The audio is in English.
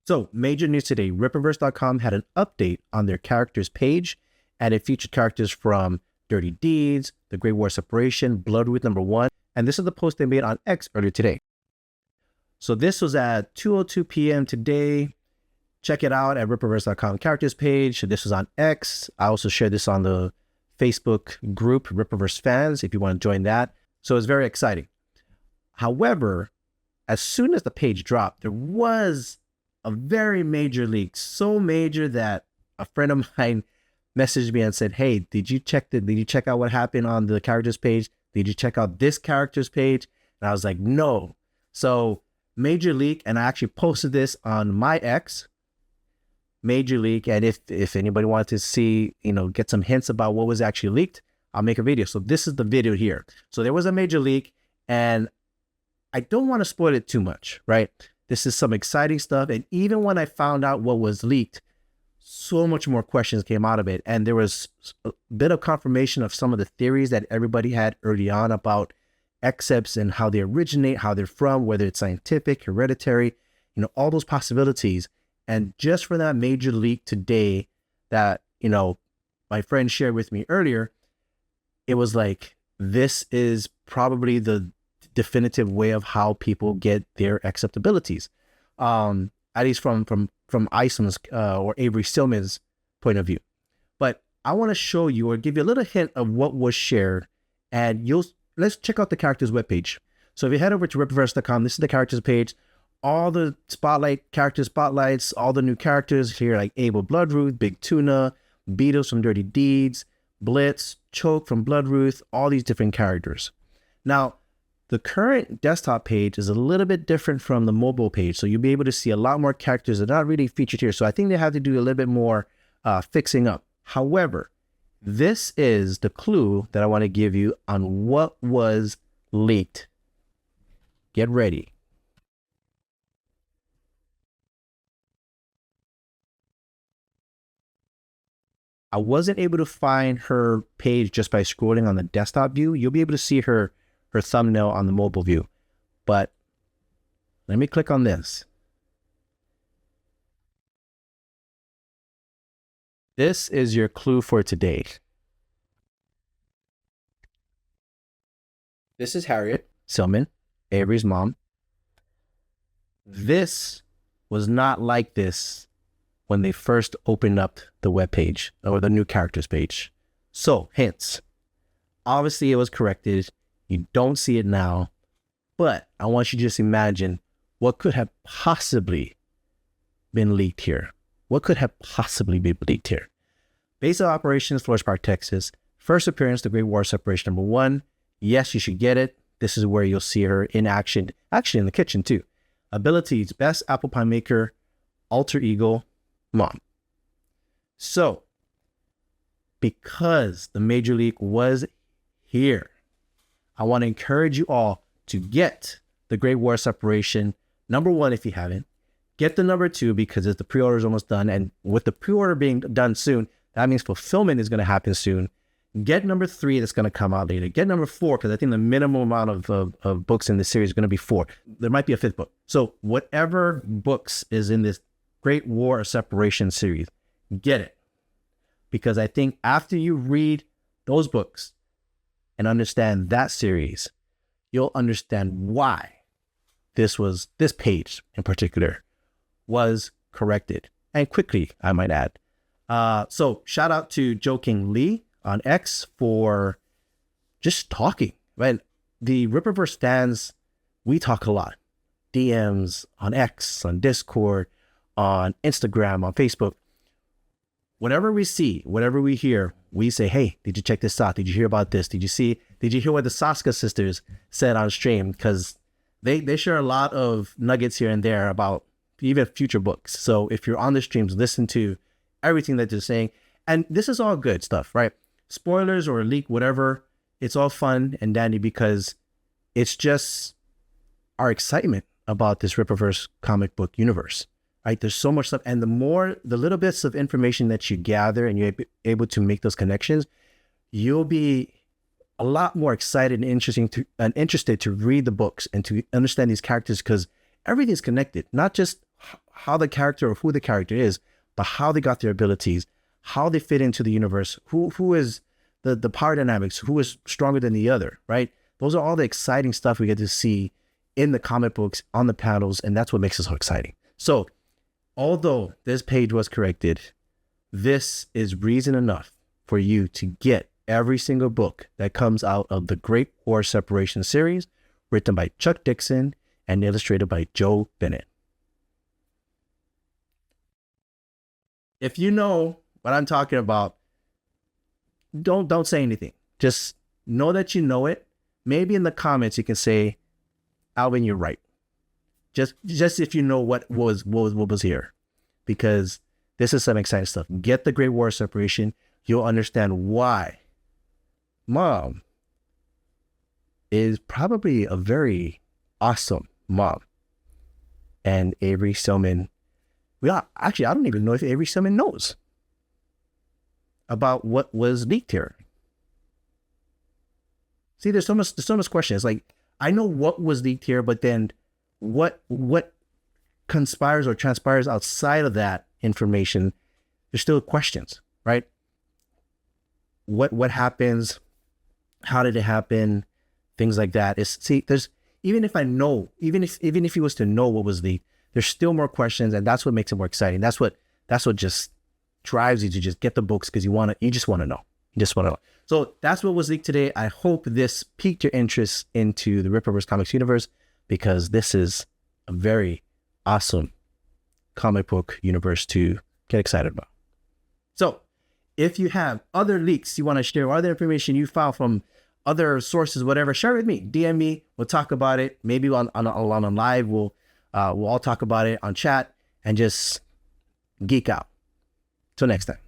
So, major news today, Rippaverse.com had an update on their characters page, and it featured characters from Dirty Deeds, The Great War Separation, Bloodroot #1, and this is the post they made on X earlier today. So this was at 2:02 p.m. today. Check it out at Rippaverse.com characters page. This was on X. I also shared this on the Facebook group, Rippaverse fans, if you want to join that. So it's very exciting. However, as soon as the page dropped, there was a very major leak, so major that a friend of mine messaged me and said, hey, did you check out what happened on the characters page? Did you check out this characters page? And I was like, no. So major leak, and I actually posted this on my X, major leak. And if anybody wanted to see, get some hints about what was actually leaked, I'll make a video. So this is the video here. So there was a major leak, and I don't want to spoil it too much, right? This is some exciting stuff. And even when I found out what was leaked, so much more questions came out of it. And there was a bit of confirmation of some of the theories that everybody had early on about excepts and how they originate, how they're from, whether it's scientific, hereditary, all those possibilities. And just for that major leak today that, my friend shared with me earlier, it was like, this is probably the definitive way of how people get their acceptabilities, at least from Iceman's or Avery Stillman's point of view. But I want to show you or give you a little hint of what was shared, and let's check out the characters webpage. So if you head over to Rippaverse.com, this is the characters page. All the character spotlights, all the new characters here, like Abel Bloodroot, Big Tuna, Beatles from Dirty Deeds, Blitz, Choke from Bloodroot, all these different characters. Now, the current desktop page is a little bit different from the mobile page. So you'll be able to see a lot more characters that are not really featured here. So I think they have to do a little bit more fixing up. However, this is the clue that I want to give you on what was leaked. Get ready. I wasn't able to find her page just by scrolling on the desktop view. You'll be able to see her thumbnail on the mobile view. But let me click on this. This is your clue for today. This is Harriet Stillman, Avery's mom. This was not like this when they first opened up the web page or the new characters page. So, hints. Obviously, it was corrected. You don't see it now, but I want you to just imagine what could have possibly been leaked here. What could have possibly been leaked here? Base of operations, Flourish Park, Texas. First appearance, The Great War Separation #1. Yes, you should get it. This is where you'll see her in action, actually in the kitchen too. Abilities, best apple pie maker, alter ego, mom. So, because the major leak was here, I want to encourage you all to get The Great War Separation #1 if you haven't. Get the #2 because the pre-order is almost done. And with the pre-order being done soon, that means fulfillment is going to happen soon. Get #3 that's going to come out later. Get #4 because I think the minimum amount of books in this series is going to be 4. There might be a 5th book. So whatever books is in this Great War Separation series, get it. Because I think after you read those books and understand that series, you'll understand why this page in particular was corrected, and quickly, I might add. So shout out to Joe King Lee on X for just talking. Right? The Rippaverse fans, we talk a lot. DMs on X, on Discord, on Instagram, on Facebook. Whatever we see, whatever we hear, we say, hey, did you check this out? Did you hear about this? Did you hear what the Saska sisters said on stream? Because they share a lot of nuggets here and there about even future books. So if you're on the streams, listen to everything that they're saying. And this is all good stuff, right? Spoilers or leak, whatever, it's all fun and dandy because it's just our excitement about this Rippaverse comic book universe. Right? There's so much stuff. And the little bits of information that you gather and you're able to make those connections, you'll be a lot more excited and interested to read the books and to understand these characters because everything's connected, not just how the character or who the character is, but how they got their abilities, how they fit into the universe, who is the power dynamics, who is stronger than the other, right? Those are all the exciting stuff we get to see in the comic books, on the panels, and that's what makes it so exciting. So, although this page was corrected, this is reason enough for you to get every single book that comes out of the Great War Separation series, written by Chuck Dixon and illustrated by Joe Bennett. If you know what I'm talking about, don't say anything. Just know that you know it. Maybe in the comments you can say, Alvin, you're right. Just if you know what was here, because this is some exciting stuff. Get the Great War Separation. You'll understand why Mom is probably a very awesome mom. And Avery Stillman, actually, I don't even know if Avery Stillman knows about what was leaked here. See, there's so much questions. Like, I know what was leaked here, but then what conspires or transpires outside of that information, there's still questions, right? What happens? How did it happen? Things like that. There's, even if I know, even if he was to know what was leaked, there's still more questions, and that's what makes it more exciting. That's what just drives you to just get the books, because you just want to know. You just want to know. So that's what was leaked today. I hope this piqued your interest into the Rippaverse Comics universe, because this is a very awesome comic book universe to get excited about. So if you have other leaks you want to share, or other information you found from other sources, whatever, share it with me. DM me. We'll talk about it. Maybe on live, we'll all talk about it on chat and just geek out. Till next time.